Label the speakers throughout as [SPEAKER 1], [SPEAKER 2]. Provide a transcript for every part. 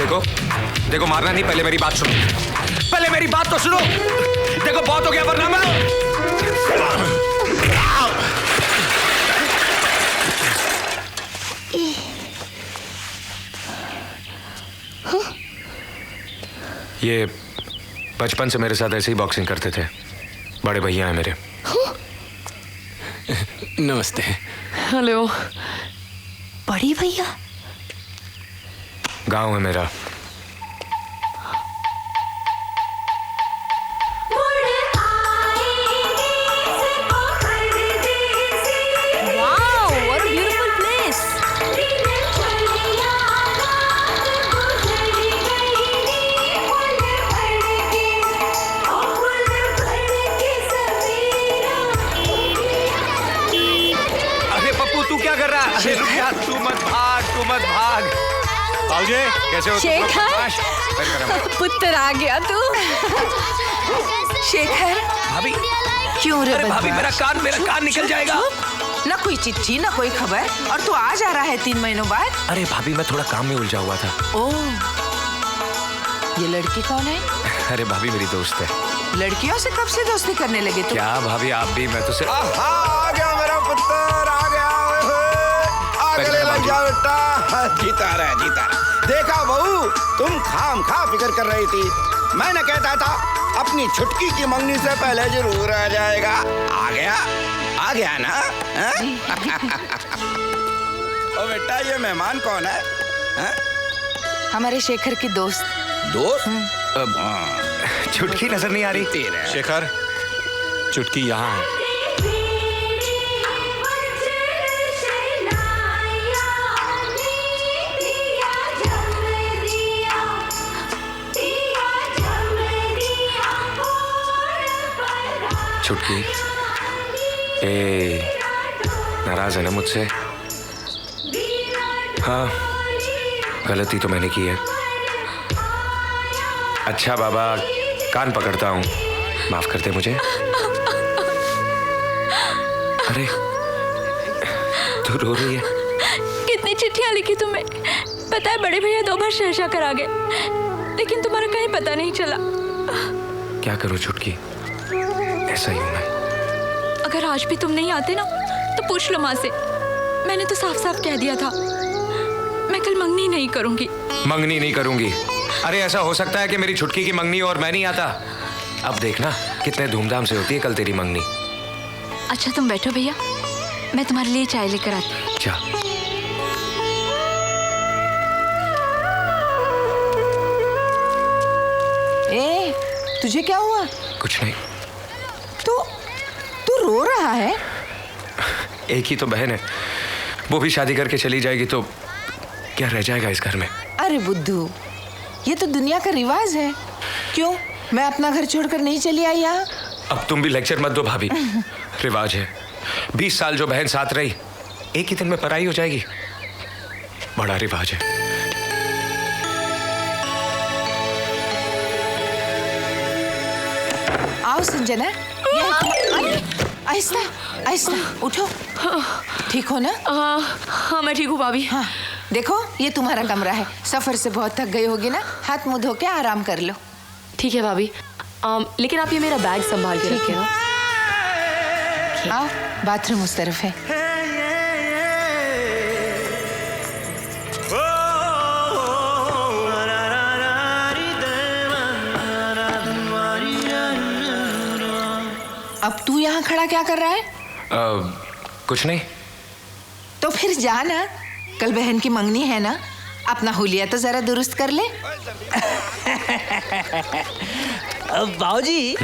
[SPEAKER 1] देखो देखो, मारना नहीं, पहले मेरी बात सुनो, पहले मेरी बात तो सुनो। देखो बहुत हो गया, वरना मैं ये बचपन से मेरे साथ ऐसे ही बॉक्सिंग करते थे, बड़े भैया हैं मेरे।
[SPEAKER 2] नमस्ते।
[SPEAKER 3] हेलो। बड़ी भैया?
[SPEAKER 1] गांव है मेरा। तू मत भाग, तू मत भाग। बाबूजी कैसे हो?
[SPEAKER 3] शेखर, पुत्र आ गया तू। शेखर
[SPEAKER 1] भाभी,
[SPEAKER 3] क्यों रे?
[SPEAKER 1] अरे भाभी, मेरा कान निकल जाएगा।
[SPEAKER 3] ना कोई चिट्ठी ना कोई खबर, और तू आ जा रहा है 3 महीनों बाद।
[SPEAKER 1] अरे भाभी, मैं थोड़ा काम में उलझा हुआ था।
[SPEAKER 3] ओह, ये लड़की कौन है?
[SPEAKER 1] अरे भाभी, मेरी दोस्त है।
[SPEAKER 3] लड़कियों से कब से दोस्ती करने लगे तुम?
[SPEAKER 1] क्या भाभी, आप भी? मैं तो सिर्फ
[SPEAKER 4] आ गया मेरा पुत्र, आ गया। बेटा जीता रहा। देखा बहू, तुम खाम खा फिक्र कर रही थी। मैं न कहता था अपनी छुटकी की मंगनी से पहले जरूर आ जाएगा। आ गया ना? ओ बेटा, ये मेहमान कौन है?
[SPEAKER 3] हमारे शेखर की दोस्त।
[SPEAKER 1] छुटकी नजर नहीं आ रही।
[SPEAKER 2] शेखर, चुटकी यहाँ है।
[SPEAKER 1] छुटकी, नाराज है ना मुझसे? हाँ, गलती तो मैंने की है। अच्छा बाबा, कान पकड़ता हूँ, माफ कर दे मुझे। अरे तू रो रही है?
[SPEAKER 5] कितनी चिट्ठियां लिखी तुम्हें, पता है बड़े भैया 2 बार शहशाह करा गए, लेकिन तुम्हारा कहीं पता नहीं चला।
[SPEAKER 1] क्या करूँ छुटकी, ऐसा ही हूँ मैं।
[SPEAKER 5] अगर आज भी तुम नहीं आते ना तो पूछ लो माँ से। मैंने तो साफ साफ कह दिया था, मैं कल मंगनी नहीं करूंगी।
[SPEAKER 1] मंगनी नहीं करूंगी? अरे ऐसा हो सकता है कि मेरी छुटकी की मंगनी और मैं नहीं आता? अब देखना कितने धूमधाम से होती है कल तेरी मंगनी।
[SPEAKER 5] अच्छा तुम बैठो भैया, मैं तुम्हारे लिए चाय लेकर आती हूँ।
[SPEAKER 1] जा।
[SPEAKER 3] तुझे क्या हुआ?
[SPEAKER 1] कुछ नहीं।
[SPEAKER 3] तू रो रहा है?
[SPEAKER 1] एक ही तो बहन है, वो भी शादी करके चली जाएगी तो क्या रह जाएगा इस घर में?
[SPEAKER 3] अरे बुद्धू, ये तो दुनिया का रिवाज है। क्यों, मैं अपना घर छोड़कर नहीं चली आई यहाँ?
[SPEAKER 1] अब तुम भी लेक्चर मत दो भाभी। रिवाज है, 20 साल जो बहन साथ रही, एक ही दिन में पराई हो जाएगी। बड़ा रिवाज है।
[SPEAKER 3] आओ संजना, आहिस्ता आहिस्ता उठो। ठीक हो ना?
[SPEAKER 5] हाँ मैं ठीक हूँ भाभी।
[SPEAKER 3] हाँ देखो, ये तुम्हारा कमरा है। सफर से बहुत थक गई होगी ना, हाथ मुंह धो के आराम कर लो।
[SPEAKER 5] ठीक है भाभी, लेकिन आप ये मेरा बैग संभाल के रखिए ना।
[SPEAKER 3] आओ, बाथरूम उस तरफ है। अब तू यहाँ खड़ा क्या कर रहा है?
[SPEAKER 1] कुछ नहीं।
[SPEAKER 3] तो फिर जा ना, कल बहन की मंगनी है ना, अपना हुलिया तो जरा दुरुस्त कर ले।
[SPEAKER 6] बाबूजी,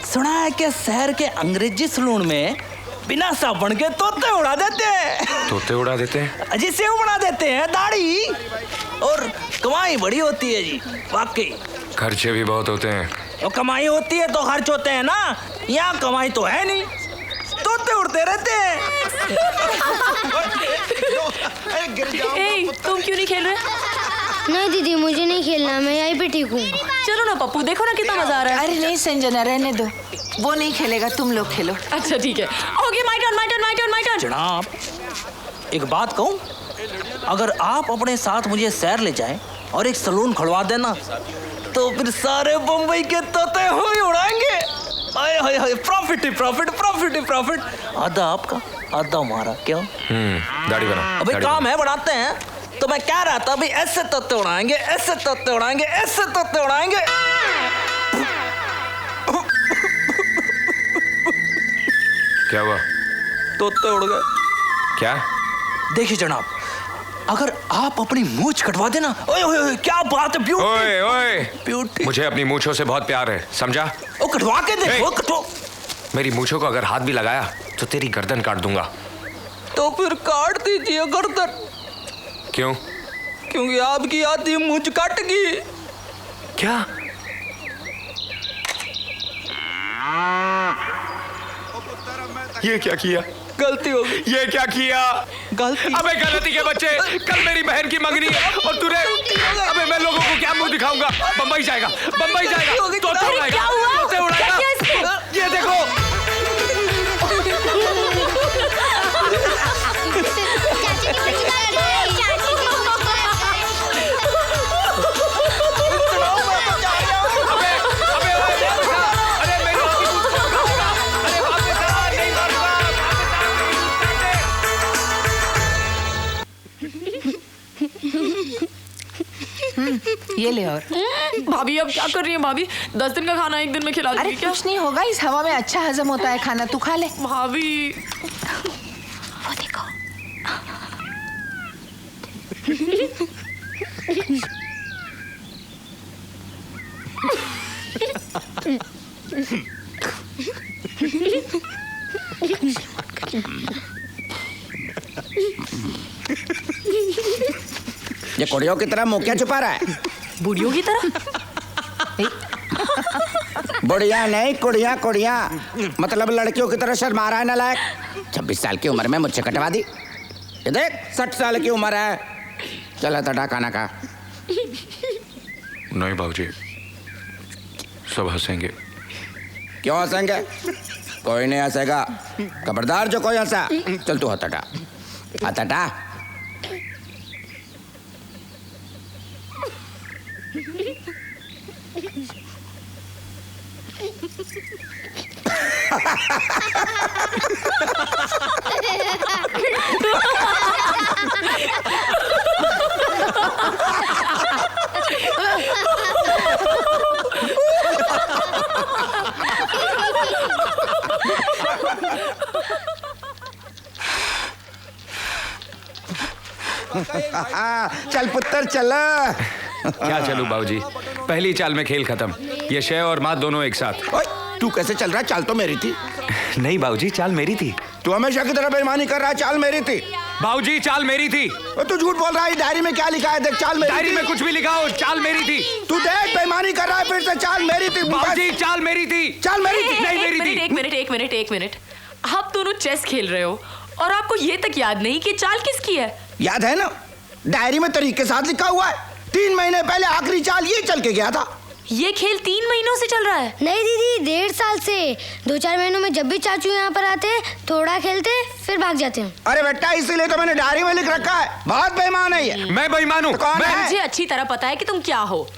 [SPEAKER 6] सुना है कि शहर के अंग्रेजी सलून में बिना साबुन के तोते उड़ा देते हैं।
[SPEAKER 1] तोते उड़ा देते हैं?
[SPEAKER 6] अजी सेव बना देते हैं, दाढ़ी, और कमाई बड़ी होती है जी, वाकई।
[SPEAKER 1] खर्चे भी बहुत होते हैं।
[SPEAKER 6] तो कमाई होती है तो खर्च होते हैं ना, यहाँ कमाई तो है नहीं, तोते उड़ते रहते हैं।
[SPEAKER 5] तुम क्यों नहीं खेल रहे?
[SPEAKER 7] नहीं दीदी, मुझे नहीं खेलना, मैं यहीं पे ठीक हूँ।
[SPEAKER 5] चलो ना पप्पू, देखो ना कितना मजा आ रहा है।
[SPEAKER 3] अरे नहीं संजना, रहने दो, वो नहीं खेलेगा, तुम लोग खेलो।
[SPEAKER 5] अच्छा ठीक है, okay, my turn my turn my turn my turn.
[SPEAKER 6] जनाब, एक बात कहूँ, अगर आप अपने साथ मुझे शहर ले जाएं और एक सलून खुलवा देना, तो फिर सारे बम्बई के तोते हम ही उड़ाएंगे। हाय हाय हाय, प्रॉफिट ही प्रॉफिट, प्रॉफिट ही प्रॉफिट। आधा आपका आधा हमारा, क्यों?
[SPEAKER 1] दाढ़ी बना।
[SPEAKER 6] अबे
[SPEAKER 1] दाढ़ी
[SPEAKER 6] काम
[SPEAKER 1] बना।
[SPEAKER 6] है, बढ़ाते हैं। तो मैं कह रहा था अभी ऐसे तोते उड़ाएंगे, ऐसे तोते उड़ाएंगे, ऐसे तोते उड़ाएंगे।
[SPEAKER 1] क्या हुआ?
[SPEAKER 6] तोते उड़ गए।
[SPEAKER 1] क्या?
[SPEAKER 6] देखिए जनाब, अगर आप अपनी मूंछ कटवा देना, ओए ओए ओए, क्या बात है, ब्यूटी
[SPEAKER 1] ओए ओए,
[SPEAKER 6] ब्यूटी।
[SPEAKER 1] मुझे अपनी मूंछों से बहुत प्यार है, समझा?
[SPEAKER 6] ओ कटवा के देखो, कटवा।
[SPEAKER 1] मेरी मूंछों को अगर हाथ भी लगाया तो तेरी गर्दन काट दूंगा।
[SPEAKER 6] तो फिर काट दीजिए गर्दन।
[SPEAKER 1] क्यों?
[SPEAKER 6] क्योंकि आपकी आधी मूंछ कट गई।
[SPEAKER 1] क्या? ये क्या किया?
[SPEAKER 6] गलती हो गई।
[SPEAKER 1] ये क्या किया?
[SPEAKER 6] गलती।
[SPEAKER 1] अबे गलती के बच्चे, कल मेरी बहन की मंगनी है और तूने, अबे मैं लोगों को क्या मुंह दिखाऊंगा? बंबई जाएगा, बंबई जाएगा, तोते उड़ाएगा,
[SPEAKER 5] क्या हुआ?
[SPEAKER 1] तोते उड़ाएगा।
[SPEAKER 5] क्या किया इसने?
[SPEAKER 1] ये देखो। अबे अबे ओए, वापस आ। अरे मेरी मूंछ को उठाऊंगा। अरे वापस आ, नहीं मारूंगा।
[SPEAKER 3] ये ले और।
[SPEAKER 5] भाभी अब क्या कर रही है भाभी? 10 दिन का खाना एक दिन में खिला
[SPEAKER 3] अरे
[SPEAKER 5] दूंगी क्या?
[SPEAKER 3] कुछ नहीं होगा, इस हवा में अच्छा हजम होता है खाना, तू खा ले।
[SPEAKER 5] भाभी
[SPEAKER 7] वो देखो।
[SPEAKER 4] ये कोड़ियों की तरह मुंह क्या छुपा रहा है?
[SPEAKER 5] बुढ़ियों की तरह।
[SPEAKER 4] बुढ़िया नहीं, कुड़िया कुड़िया, मतलब लड़कियों की तरह शर्मा रहा है नालायक। 26 साल की उम्र में मुझसे कटवा दी। ये देख 60 साल की उम्र है। चला तटा खाना खा।
[SPEAKER 1] नहीं बाबूजी, सब हंसेंगे।
[SPEAKER 4] क्यों हंसेंगे? कोई नहीं हंसेगा। खबरदार जो कोई हंसा, चल तू हटटा हटटा। चल पुत्र चल।
[SPEAKER 1] क्या चलूं बाबूजी, पहली चाल में खेल खत्म। ये शय और माँ दोनों एक साथ।
[SPEAKER 4] ओए, तू कैसे चल रहा है? चाल तो मेरी थी।
[SPEAKER 1] नहीं बाबूजी, चाल मेरी थी।
[SPEAKER 4] तू हमेशा की तरह बेईमानी कर रहा है। चाल मेरी थी।
[SPEAKER 1] बाबूजी चाल मेरी थी।
[SPEAKER 4] तू झूठ बोल रहा है। डायरी में क्या लिखा है देख। चाल मेरी
[SPEAKER 1] डायरी
[SPEAKER 4] थी।
[SPEAKER 1] में कुछ भी लिखा हो, चाल मेरी थी।
[SPEAKER 4] तू देख बेईमानी कर रहा है फिर से। चाल मेरी थी
[SPEAKER 1] बाबूजी, चाल मेरी थी।
[SPEAKER 4] चाल मेरी थी।
[SPEAKER 1] नहीं मेरी थी।
[SPEAKER 5] एक मिनट। आप दोनों चेस खेल रहे हो और आपको ये तक याद नहीं कि चाल किसकी है?
[SPEAKER 4] याद है ना, डायरी में तारीख के साथ लिखा हुआ है। 3 महीने पहले आखिरी चाल ये चल के गया था।
[SPEAKER 5] ये खेल 3 महीनों से चल रहा है।
[SPEAKER 7] नहीं दीदी, 1.5 साल से। 2-4 महीनों में जब भी चाचू यहाँ पर आते हैं, थोड़ा खेलते फिर भाग जाते हैं।
[SPEAKER 4] अरे बेटा, इसीलिए तो मैंने डायरी में लिख रखा है। बहुत बेईमान है ये।
[SPEAKER 1] मैं बेईमान हूँ?
[SPEAKER 4] तो कौन है?
[SPEAKER 5] मुझे अच्छी तरह पता है कि तुम क्या हो।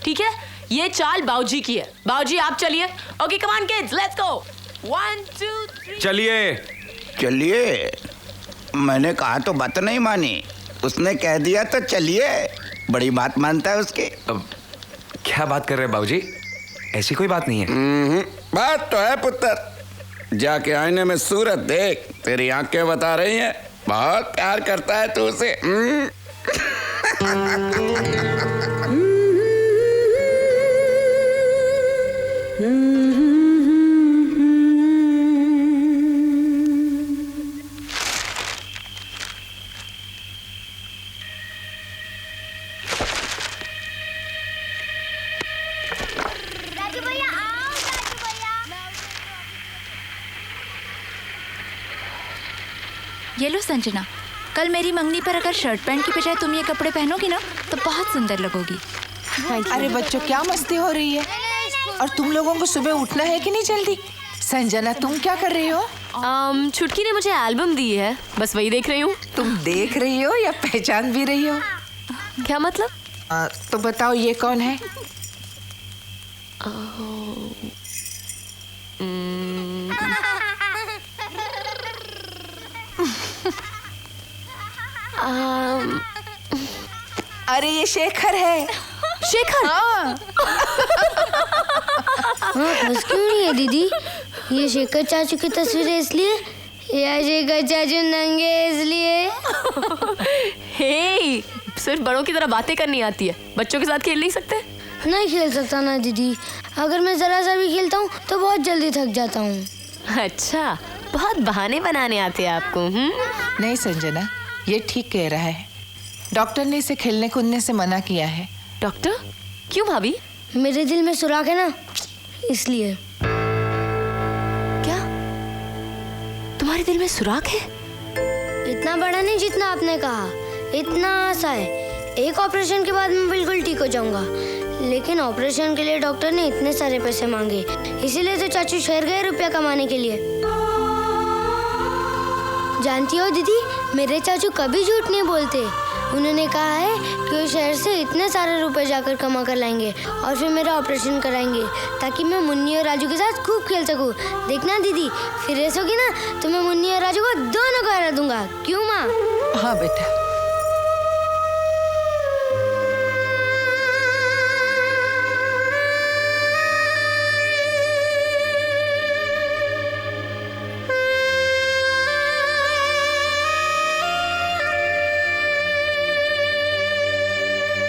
[SPEAKER 5] ठीक है, ये चाल बाऊजी की है। बाऊजी आप चलिए। Okay come on kids, let's go. 1 2 3।
[SPEAKER 1] चलिए।
[SPEAKER 4] चलिए, मैंने कहा तो बात नहीं मानी। उसने कह दिया तो चलिए। बड़ी बात मानता है उसकी।
[SPEAKER 1] अब क्या बात कर रहे हैं बाबूजी? ऐसी कोई बात नहीं है।
[SPEAKER 4] बात तो है पुत्र। जाके आईने में सूरत देख, तेरी आंखें बता रही हैं बहुत प्यार करता है तू उसे।
[SPEAKER 5] ये लो संजना, कल मेरी मंगनी पर अगर शर्ट पैंट की बजाय तुम ये कपड़े पहनोगी ना तो बहुत सुंदर लगोगी।
[SPEAKER 3] अरे बच्चों, क्या मस्ती हो रही है? और तुम लोगों को सुबह उठना है कि नहीं जल्दी? संजना, तुम क्या कर रही हो?
[SPEAKER 5] छुटकी ने मुझे एल्बम दी है, बस वही देख रही हूँ।
[SPEAKER 3] तुम देख रही हो या पहचान भी रही हो?
[SPEAKER 5] क्या मतलब?
[SPEAKER 3] तो बताओ ये कौन है? अरे ये शेखर है।
[SPEAKER 5] शेखर?
[SPEAKER 3] हाँ।
[SPEAKER 7] बस क्यों नहीं है दीदी? ये शेखर चाचू की तस्वीरें इसलिए या शेखर चाचू नंगे इसलिए?
[SPEAKER 5] हे, सिर्फ बड़ों की तरह बातें करनी आती है, बच्चों के साथ खेल नहीं सकते?
[SPEAKER 7] नहीं खेल सकता ना दीदी। अगर मैं जरा सा भी खेलता हूँ तो बहुत जल्दी थक जाता हूँ।
[SPEAKER 5] अच्छा, बहुत बहाने बनाने आते हैं आपको।
[SPEAKER 3] नहीं संजना, ये ठीक कह रहा है। डॉक्टर ने इसे खेलने कूदने से मना किया है।
[SPEAKER 5] डॉक्टर? क्यों भाभी?
[SPEAKER 7] मेरे दिल में सुराख है ना, इसलिए।
[SPEAKER 5] क्या तुम्हारे दिल में सुराख है?
[SPEAKER 7] इतना बड़ा नहीं जितना आपने कहा, इतना सा है। एक ऑपरेशन के बाद मैं बिल्कुल ठीक हो जाऊंगा, लेकिन ऑपरेशन के लिए डॉक्टर ने इतने सारे पैसे मांगे, इसीलिए तो चाचू शहर गए रुपया कमाने के लिए। जानती हो दीदी, मेरे चाचू कभी झूठ नहीं बोलते। उन्होंने कहा है कि वो शहर से इतने सारे रुपए जाकर कमा कर लाएंगे और फिर मेरा ऑपरेशन कराएंगे, ताकि मैं मुन्नी और राजू के साथ खूब खेल सकूं। देखना दीदी, फिर रेस होगी ना तो मैं मुन्नी और राजू को दोनों को हरा दूंगा। क्यों माँ?
[SPEAKER 3] हाँ बेटा।